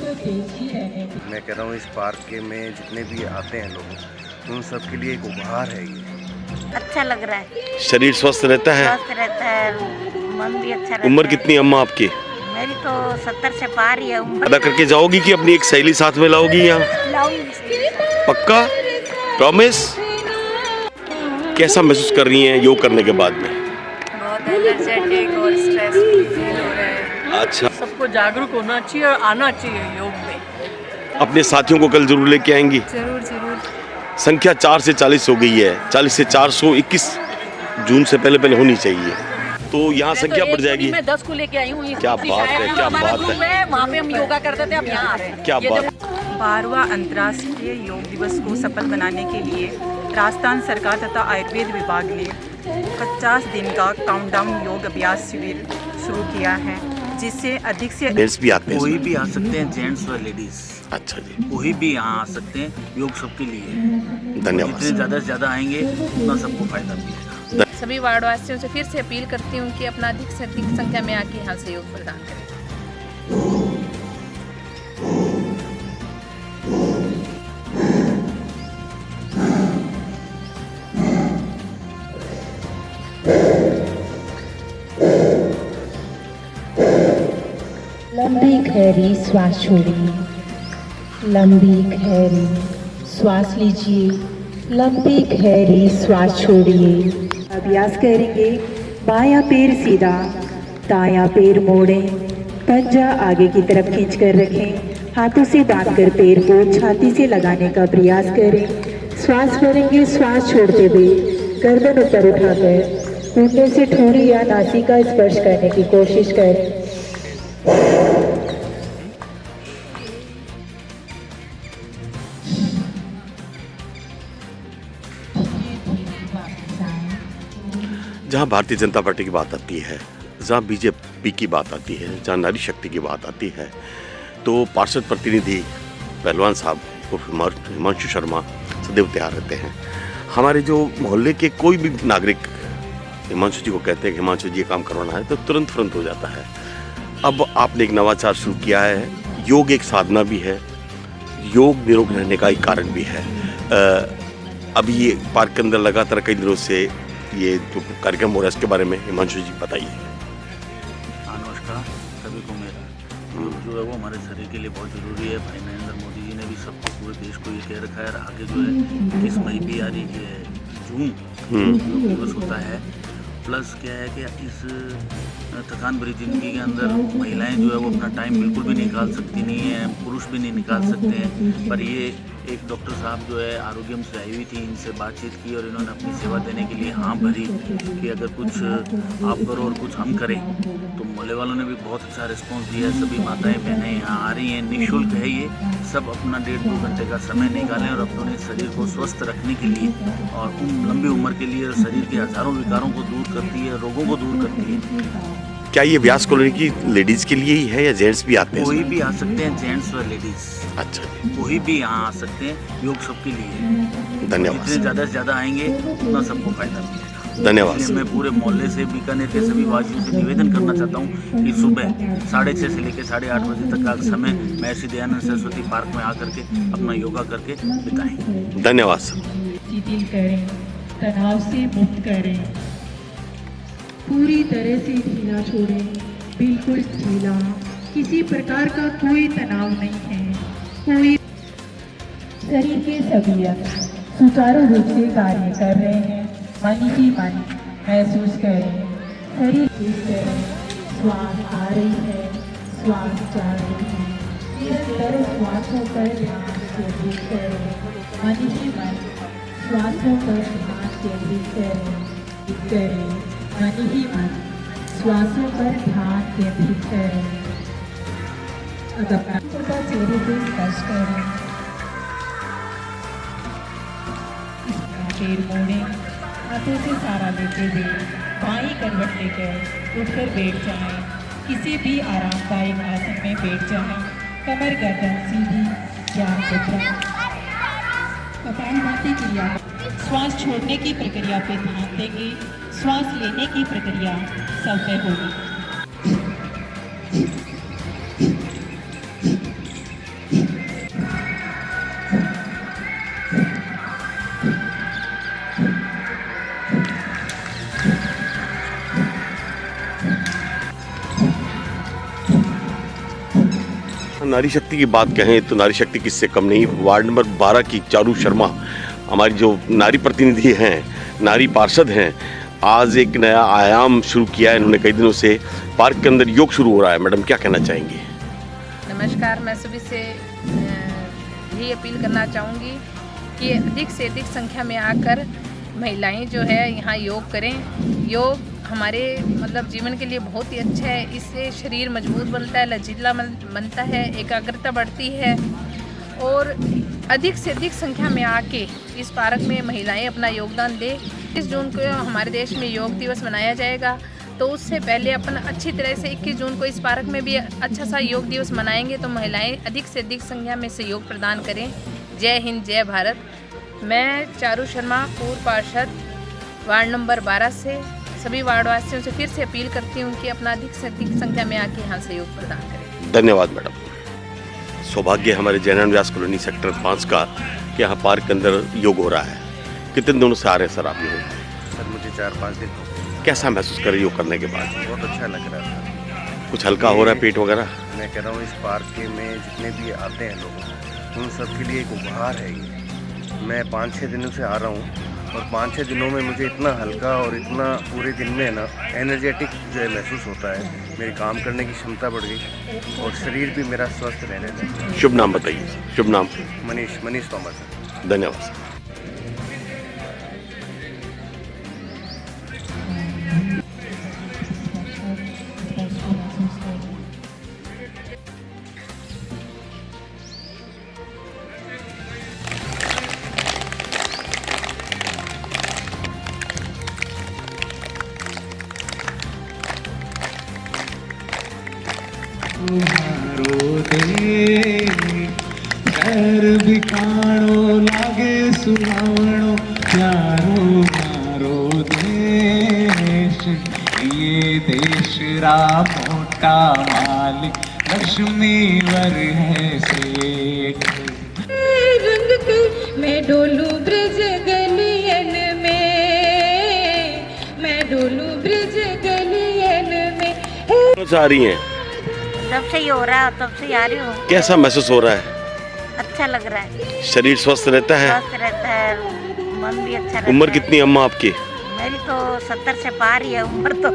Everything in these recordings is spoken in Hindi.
मैं कह रहा हूँ इस पार्क के में जितने भी आते हैं लोग उन सब के लिए एक उपहार है ये। अच्छा लग रहा है, शरीर स्वस्थ रहता है, स्वस्थ रहता है, मन भी अच्छा रहता उम्र है। कितनी अम्मा आपकी? मेरी तो 70 से पार ही है उम्र। अदा करके जाओगी कि अपनी एक सहेली साथ में लाओगी यहाँ? लाऊंगी। पक्का? प्रॉमिस? कैसा महसूस कर रही हैं योग करने के बाद में? बहुत एनर्जेटिक और स्ट्रेस फ्री फील हो रहा है। अच्छा, सबको जागरूक होना चाहिए और आना चाहिए योग में। अपने साथियों को कल जरूर लेके आएंगी? जरूर जरूर। संख्या 4 से 40 हो गई है, 40 से 421 जून से पहले पहले होनी चाहिए, तो यहाँ संख्या बढ़ जाएगी। मैं 10 को लेके आई हूँ। क्या बात है, क्या बात है, वहाँ पे हम योगा करते थे, अब यहाँ आ रहे हैं। क्या बात। 12वां अंतर्राष्ट्रीय योग दिवस को सफल बनाने के लिए राजस्थान सरकार तथा आयुर्वेद विभाग ने 50 दिन का काउंटडाउन योग अभ्यास शिविर शुरू किया है, जिससे अधिक से जेंट्स भी आते हैं? कोई भी आ सकते हैं, जेंट्स और लेडीज। अच्छा जी, कोई भी यहाँ आ सकते हैं, योग सबके लिए है। धन्यवाद। जितने ज़्यादा से ज़्यादा आएंगे उतना सबको फायदा मिलेगा। सभी वार्डवासियों से फिर से अपील करती हूँ कि अपना अधिक से अधिक संख्या में आके यहाँ से योग प्रदान करें। लंबी गहरी श्वास छोड़िए, लंबी गहरी श्वास लीजिए, लंबी गहरी श्वास छोड़िए। अभ्यास करेंगे। बायां पैर सीधा, दायां पैर मोड़ें, पंजा आगे की तरफ खींच कर रखें, हाथों से बांधकर पैर को छाती से लगाने का प्रयास करें। श्वास भरेंगे, श्वास छोड़ते हुए गर्दन ऊपर उठाकर घुटने से ठोड़ी या नासिका स्पर्श करने की कोशिश करें। जहाँ भारतीय जनता पार्टी की बात आती है, जहाँ बीजेपी की बात आती है, जहाँ नारी शक्ति की बात आती है, तो पार्षद प्रतिनिधि पहलवान साहब उर्फ हिमांशु शर्मा सदैव तैयार रहते हैं। हमारे जो मोहल्ले के कोई भी नागरिक हिमांशु जी को कहते हैं कि हिमांशु जी ये काम करवाना है, तो तुरंत हो जाता है। अब आपने एक नवाचार शुरू किया है, योग एक साधना भी है, योग निरोग रहने का एक कारण भी है। अभी ये पार्क के अंदर लगातार कई दिनों से ये जो कार्यक्रम हो रहा है, इसके बारे में हिमांशु जी बताइए। नमस्कार सभी को। मेरा योग जो है वो हमारे शरीर के लिए बहुत ज़रूरी है। भाई नरेंद्र मोदी जी ने भी सबको, पूरे देश को ये कह रखा है। आगे जो है 21 मई भी आ रही है, जून योग दिवस होता है। प्लस क्या है कि इस थकान भरी जिंदगी के अंदर महिलाएं जो है वो अपना टाइम बिल्कुल भी निकाल सकती नहीं है, पुरुष भी नहीं निकाल सकते हैं। पर ये एक डॉक्टर साहब जो है आरोग्यम से आई हुई थी, इनसे बातचीत की और इन्होंने अपनी सेवा देने के लिए हाँ भरी कि अगर कुछ आप करो और कुछ हम करें। तो मोहल्ले वालों ने भी बहुत अच्छा रिस्पॉन्स दिया है। सभी माताएं बहनें यहाँ आ रही हैं, निःशुल्क है ये। सब अपना 1.5-2 घंटे का समय निकालें और अपने शरीर को स्वस्थ रखने के लिए और लंबी उम्र के लिए शरीर के हजारों विकारों को दूर करती है, रोगों को दूर करती है। क्या ये व्यास कॉलोनी की लेडीज के लिए ही है या जेंट्स भी आते हैं? कोई भी आ सकते हैं, जेंट्स और लेडीज। अच्छा जी, कोई भी यहाँ आ सकते हैं, योग सबके लिए है। धन्यवाद। जितने ज़्यादा से ज़्यादा आएंगे उतना सबको फायदा मिलेगा। धन्यवाद। इसलिए मैं पूरे मोहल्ले से, बीकानेर के सभी वासियों से निवेदन करना चाहता हूँ कि सुबह 6:30 से लेकर 8:30 बजे तक का समय महर्षि दयानंद सरस्वती पार्क में आकर के अपना योगा करके बिताएं। धन्यवाद सर। शिथिल करें, तनाव से मुक्त करें, पूरी तरह से ढीला छोड़ें, बिल्कुल ढीला, किसी प्रकार का कोई तनाव नहीं है। कोई शरीर के सभी अंग सुचारू रूप से कार्य कर रहे हैं। मन ही मन महसूस करें, शरीर ठीक करें, श्वास आ रही है, श्वास जा रही है, निरंतर श्वासों पर ध्यान केंद्रित करें। मन ही मन श्वासों पर ध्यान केंद्रित करें, मन ही मन श्वासों पर ध्यान केंद्रित करें। अब अपना चेहरे को स्पर्श करें, पैर मोड़ें, हाथों से सहारा लेते हुए बाईं करवट लेकर उठकर बैठ जाएं। किसी भी आरामदायक आसन में बैठ जाएं। कमर गर्दन सीधी, ध्यान मुद्रा। कपालभाति क्रिया, श्वास छोड़ने की प्रक्रिया पे ध्यान देंगे, श्वास लेने की प्रक्रिया समय होगी। नारी शक्ति की बात कहें तो नारी शक्ति किससे कम नहीं। वार्ड नंबर 12 की चारू शर्मा हमारी जो नारी प्रतिनिधि हैं, नारी पार्षद हैं, आज एक नया आयाम शुरू किया है इन्होंने। कई दिनों से पार्क के अंदर योग शुरू हो रहा है। मैडम क्या कहना चाहेंगी? नमस्कार। मैं सभी से यही अपील करना चाहूँगी कि अधिक से अधिक संख्या में आकर महिलाएं जो है यहाँ योग करें। योग हमारे मतलब जीवन के लिए बहुत ही अच्छा है। इससे शरीर मजबूत बनता है, लचीला बनता है, एकाग्रता बढ़ती है और अधिक से अधिक संख्या में आके इस पार्क में महिलाएं अपना योगदान दें। 21 जून को हमारे देश में योग दिवस मनाया जाएगा, तो उससे पहले अपन अच्छी तरह से 21 जून को इस पार्क में भी अच्छा सा योग दिवस मनाएंगे, तो महिलाएं अधिक से अधिक संख्या में सहयोग प्रदान करें। जय हिंद, जय भारत। मैं चारू शर्मा, पूर्व पार्षद, वार्ड नंबर 12 से सभी वार्डवासियों से फिर से अपील करती हूँ कि अपना अधिक से अधिक संख्या में आके यहाँ सहयोग प्रदान करें। धन्यवाद मैडम। सौभाग्य हमारे जयनारायण व्यास कॉलोनी सेक्टर 5 का कि यहाँ पार्क के अंदर योग हो रहा है। कितने दिनों से आ रहे हैं सर आप योग? सर मुझे 4-5 दिन हो गए। कैसा महसूस कर रहे योग करने के बाद? बहुत अच्छा लग रहा था। कुछ हल्का हो रहा है पेट वगैरह? मैं कह रहा हूँ इस पार्क के में जितने भी आते हैं लोग, उन सब के लिए एक उपहार है ये। मैं 5-6 दिनों से आ रहा हूँ और 5-6 दिनों में मुझे इतना हल्का और इतना पूरे दिन में ना एनर्जेटिक जो है महसूस होता है। मेरी काम करने की क्षमता बढ़ गई और शरीर भी मेरा स्वस्थ रहने लगा। शुभ नाम बताइए। शुभ नाम? मनीष तोमर सर। धन्यवाद सर। तुम्हारो दे कर बिकाणो लागे सुहावणो प्यारो मारो देश ये देश रा मोटा मालिक लक्ष्मीवर है सेठ। रंग के मैं डोलू ब्रिज गलियन में, मैं डोलू ब्रिज गलियन में। कौन सा आ रही हैं? जब से ही हो रहा है तब से ही आ रही हूँ। कैसा महसूस हो रहा है? अच्छा लग रहा है। शरीर स्वस्थ रहता है? स्वस्थ रहता है, मन भी अच्छा रहता है। उम्र कितनी अम्मा आपकी? मेरी तो 70 से पार ही है उम्र तो।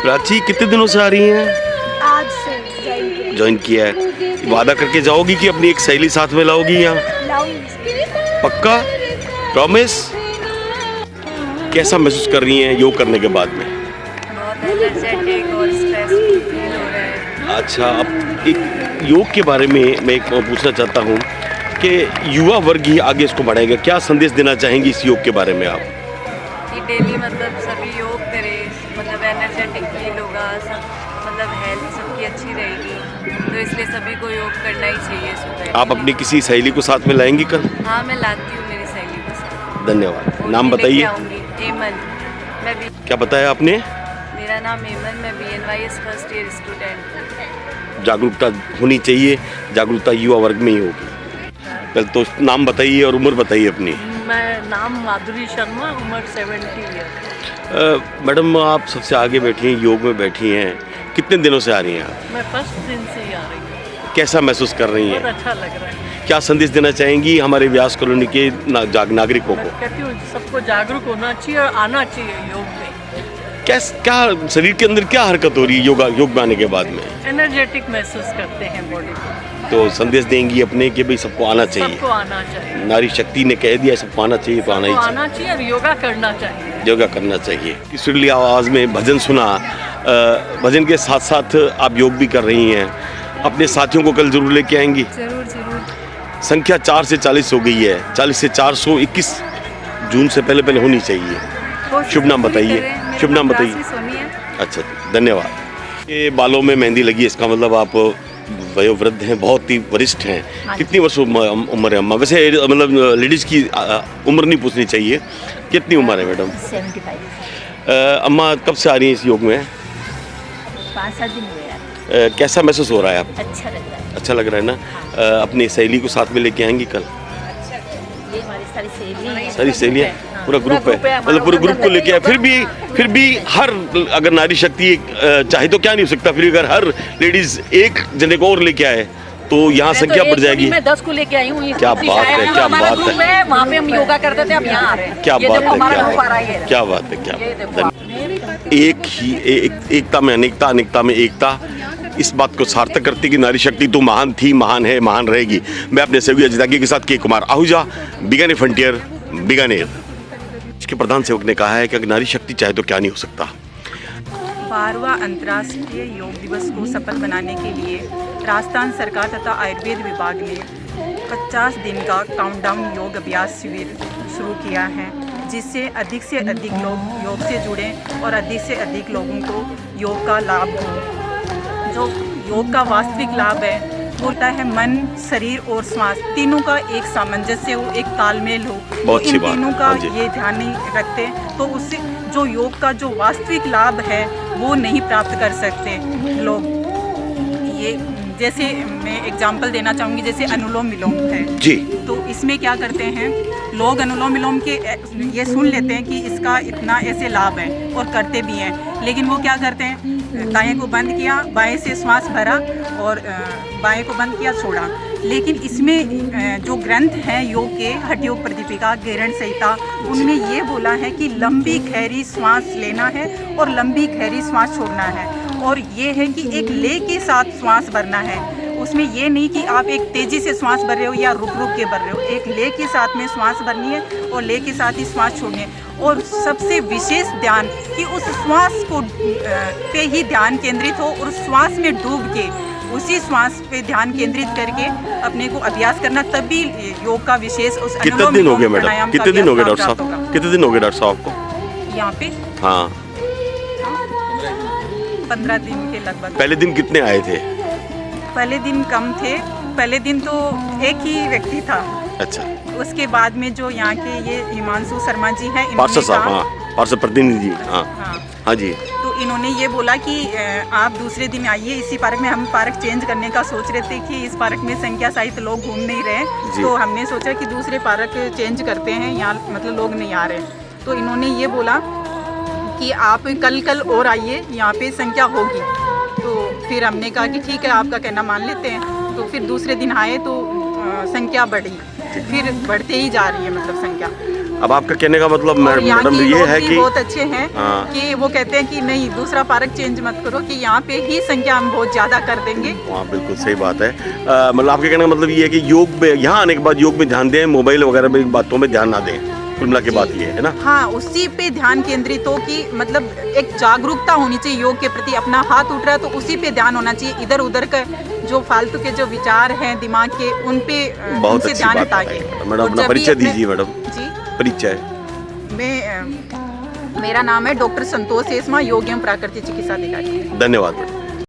प्राची कितने दिनों से आ रही हैं? आज से ज्वाइन किया है। वादा करके जाओगी कि अपनी एक सहेली साथ में लाओगी यहाँ? लाऊंगी। पक्का? प्रॉमिस? कैसा महसूस कर रही हैं योग करने के बाद में? बहुत एनर्जेटिक और स्ट्रेस फ्री फील हो रहा है। अच्छा, अब एक योग के बारे में मैं एक पूछना चाहता हूँ कि युवा वर्ग ही आगे इसको बढ़ाएगा। क्या संदेश देना चाहेंगी इस योग के बारे में आप? कि डेली मतलब सभी योग करें, मतलब एनर्जेटिक फील होगा, सब मतलब हेल्थ सबकी अच्छी रहेगी, तो इसलिए सभी को योग करना ही चाहिए सुबह। आप अपनी किसी सहेली को साथ में लाएंगी कल? हाँ, मैं लाती हूँ मेरी सहेली को साथ। धन्यवाद। नाम बताइए। एमन। मैं भी। क्या बताया आपने? मेरा नाम एमन, मैं BNYS फर्स्ट ईयर स्टूडेंट। जागरूकता होनी चाहिए, जागरूकता युवा वर्ग में ही होगी। पहले तो नाम बताइए और उम्र बताइए अपनी। मैं नाम माधुरी शर्मा, उम्र 70 ईयर। मैडम आप सबसे आगे बैठी हैं, योग में बैठी हैं, कितने दिनों से आ रही हैं आप? मैं फर्स्ट दिन से ही आ रही हूँ। कैसा महसूस कर रही हैं? बहुत अच्छा लग रहा है। क्या संदेश देना चाहेंगी हमारे व्यास कॉलोनी के नागरिकों मैं को? कहती हूँ सबको जागरूक होना चाहिए और आना चाहिए योग में। क्या शरीर के अंदर क्या हरकत हो रही है योग में आने के बाद में? एनर्जेटिक महसूस करते हैं बॉडी को। तो संदेश देंगी अपने कि भाई सबको आना चाहिए? सबको आना चाहिए। नारी शक्ति ने कह दिया सबको आना चाहिए, तो आना ही चाहिए। आना चाहिए और योगा करना चाहिए। योगा करना चाहिए। सुरीली आवाज़ में भजन सुना, भजन के साथ साथ आप योग भी कर रही हैं। अपने साथियों को कल जरूर लेके आएंगी? जरूर जरूर। संख्या 4 से 40 हो गई है। 40 से 400 21 जून से पहले होनी चाहिए। शुभ नाम बताइए। शुभ नाम बताइए। अच्छा, धन्यवाद। ये बालों में मेहंदी लगी है, इसका मतलब आप वयोवृद्ध हैं, बहुत ही वरिष्ठ हैं। कितनी वर्ष उम्र है अम्मा? वैसे मतलब लेडीज़ की उम्र नहीं पूछनी चाहिए। कितनी उम्र है मैडम? 75। अम्मा कब से आ रही हैं इस योग में? 5-7 दिन हुए। कैसा महसूस हो रहा है आप? अच्छा लग रहा है। अच्छा लग रहा है ना? अपनी सहेली को साथ में लेके आएंगी कल? ये हमारी सारी सहेली, सारी सहेलियाँ, पूरा ग्रुप है, मतलब पूरे ग्रुप को लेके आए। फिर भी हर अगर नारी शक्ति चाहे तो क्या नहीं हो सकता, फिर अगर हर लेडीज एक जने को और लेके आए तो यहाँ संख्या बढ़ जाएगी। मैं 10 को लेके आई हूँ। क्या बात है, क्या बात है, वहाँ पे हम योगा करते थे, अब यहाँ आ रहे हैं। क्या बात है, है, क्या बात है, क्या एक ही एकता में अनेकता, अनेकता में एकता, इस बात को सार्थक करती कि नारी शक्ति तो महान थी, महान है, महान रहेगी। मैं अपने सहयोगी अजितागी के साथ के कुमार आहूजा, बीकानेर फ्रंटियर, बीकानेर। इसके प्रधान सेवक ने कहा है कि नारी शक्ति चाहे तो क्या नहीं हो सकता। 12वां अंतर्राष्ट्रीय योग दिवस को सफल बनाने के लिए राजस्थान सरकार तथा आयुर्वेद विभाग ने 50 दिन का काउंटडाउन योग अभ्यास शिविर शुरू किया है, जिससे अधिक से अधिक लोग योग से जुड़ें और अधिक से अधिक लोगों को योग का लाभ हो। जो योग का वास्तविक लाभ है वो होता है मन, शरीर और श्वास तीनों का एक सामंजस्य हो, एक तालमेल हो। तो इन तीनों का ये ध्यान नहीं रखते तो उससे जो योग का जो वास्तविक लाभ है वो नहीं प्राप्त कर सकते लोग। ये जैसे मैं एग्जांपल देना चाहूँगी, जैसे अनुलोम विलोम है जी, तो इसमें क्या करते हैं लोग, अनुलोम विलोम के ये सुन लेते हैं कि इसका इतना ऐसे लाभ है और करते भी हैं, लेकिन वो क्या करते हैं, दाएं को बंद किया, बाएं से श्वास भरा और बाएं को बंद किया, छोड़ा। लेकिन इसमें जो ग्रंथ हैं योग के, हठ योग प्रदीपिका, गेरण संहिता, उनमें ये बोला है कि लंबी गहरी श्वास लेना है और लंबी गहरी श्वास छोड़ना है, और ये है कि एक ले के साथ श्वास भरना है। उसमें ये नहीं कि आप एक तेज़ी से श्वास भर रहे हो या रुक रुक के भर रहे हो, एक ले के साथ में श्वास भरनी है और ले के साथ ही श्वास छोड़नी है। और सबसे विशेष ध्यान कि उस श्वास को पे ही ध्यान केंद्रित हो और श्वास में डूब के उसी श्वास पे ध्यान केंद्रित करके अपने को अभ्यास करना, तभी योग का विशेष उस कितने दिन हो गए मैडम, कितने दिन हो गए डॉक्टर साहब, कितने दिन हो गए डॉक्टर साहब आपको यहाँ पे? हाँ 15 दिन के लगभग। पहले दिन कितने आए थे? पहले दिन कम थे, पहले दिन तो एक ही व्यक्ति था। अच्छा। उसके बाद में जो यहाँ के ये हिमांशु शर्मा जी हैं, पार्षद साहब, हाँ पार्षद प्रतिनिधि, हाँ हाँ जी, तो इन्होंने ये बोला कि आप दूसरे दिन आइए इसी पार्क में। हम पार्क चेंज करने का सोच रहे थे कि इस पार्क में संख्या सहित लोग घूम नहीं रहे, तो हमने सोचा कि दूसरे पार्क चेंज करते हैं, यहाँ मतलब लोग नहीं आ रहे। तो इन्होंने ये बोला कि आप कल और आइए, यहाँ पे संख्या होगी। तो फिर हमने कहा कि ठीक है, आपका कहना मान लेते हैं। तो फिर दूसरे दिन आए तो संख्या बढ़ी, फिर बढ़ते ही जा रही है मतलब संख्या। अब आपका कहने का मतलब मैडम ये है कि बहुत अच्छे हैं कि वो कहते हैं कि नहीं, दूसरा पार्क चेंज मत करो, कि यहाँ पे ही संख्या हम बहुत ज़्यादा कर देंगे। हाँ बिल्कुल सही बात है। मतलब आपके कहने का मतलब ये है कि योग में, यहाँ आने के बाद योग में ध्यान दें, मोबाइल वगैरह में बातों में ध्यान ना दें, कुल मिला के बात ये है ना। हाँ, उसी पे ध्यान केंद्रित हो कि मतलब एक जागरूकता होनी चाहिए योग के प्रति। अपना हाथ उठ रहा है तो उसी पे ध्यान होना चाहिए, इधर उधर का जो फालतू के जो विचार हैं दिमाग के, उन पे बहुत अच्छी ध्यान बात हटा है। के। मैडम अपना परिचय दीजिए मैडम। जी, परिचय। मेरा नाम है डॉक्टर संतोष सेसमा, योग एवं प्राकृतिक चिकित्सा अधिकारी। धन्यवाद।